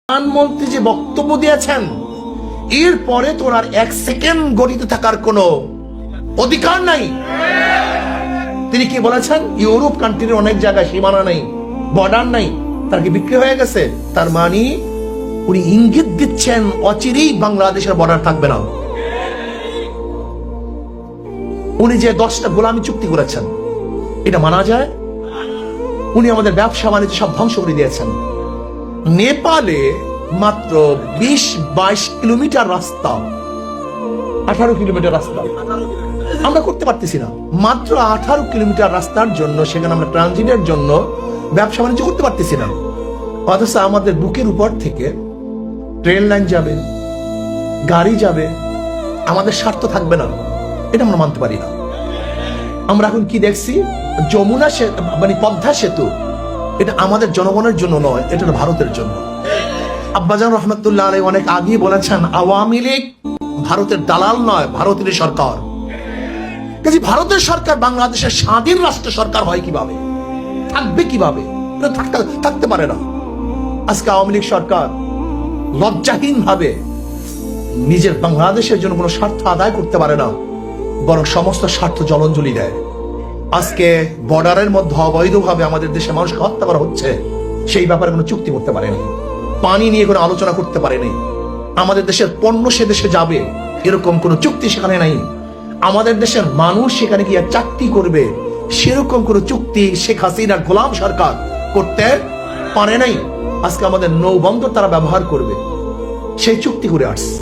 প্রধানমন্ত্রী যে বক্তব্য দিয়েছেন এরপরে তোর আর এক সেকেন্ড গড়িত থাকার কোনো অধিকার নাই। তিনি কি বলেছেন? ইউরোপ কান্ট্রির অনেক জায়গায় সীমানা নেই, বর্ডার নাই, তার কি বিক্রি হয়ে গেছে? তার মানে উনি ইঙ্গিত দিচ্ছেন অচিরেই বাংলাদেশের বর্ডার থাকবে না। উনি যে 10টা গোলামি চুক্তি করেছেন এটা মানা যায়? উনি আমাদের ব্যবসা বাণিজ্য সব ধ্বংস করে দিয়েছেন। নেপালে মাত্র 20-22 কিলোমিটার রাস্তা, 18 কিলোমিটার রাস্তা আমরা করতে পারতেছি না। মাত্র 18 কিলোমিটার রাস্তার জন্য সেখানে আমরা ট্রানজিটের জন্য ব্যবসা বাণিজ্য করতে পারতেছি না। অথচ আমাদের বুকের উপর থেকে ট্রেন লাইন যাবে, গাড়ি যাবে, আমাদের স্বার্থ থাকবে না, এটা আমরা মানতে পারি না। আমরা এখন কি দেখছি? যমুনা মানে পদ্মা সেতু, এটা আমাদের জনগণের জন্য নয়, এটা ভারতের জন্য। আব্বাজান রহমতুল্লাহ আলাইহি অনেক আগেই বলেছেন, আওয়ামী লীগ ভারতের দালাল নয়, ভারতের সরকার। কাজে ভারতের সরকার বাংলাদেশের স্বাধীন রাষ্ট্র সরকার হয় কিভাবে, থাকবে কিভাবে? এটা থাকতে পারে না। আজকে আওয়ামী লীগ সরকার লজ্জাহীন ভাবে নিজের বাংলাদেশের জন্য কোনো স্বার্থ আদায় করতে পারে না, বরং সমস্ত স্বার্থ জলাঞ্জলি দেয়। আজকে বর্ডারের মধ্যে অবৈধভাবে আমাদের দেশে মানুষকে হত্যা করা হচ্ছে, সেই ব্যাপারে কোনো চুক্তি করতে পারেনি, পানি নিয়ে কোনো আলোচনা করতে পারেনি। আমাদের দেশের পণ্য সে দেশে যাবে এরকম কোনো চুক্তি সেখানে নাই। আমাদের দেশের মানুষ সেখানে গিয়ে চাকরি করবে সেরকম কোনো চুক্তি শেখ হাসিনার গোলাম সরকার করতে পারে নাই। আজকে আমাদের নৌবন্দর তারা ব্যবহার করবে, সেই চুক্তি করে আসছে।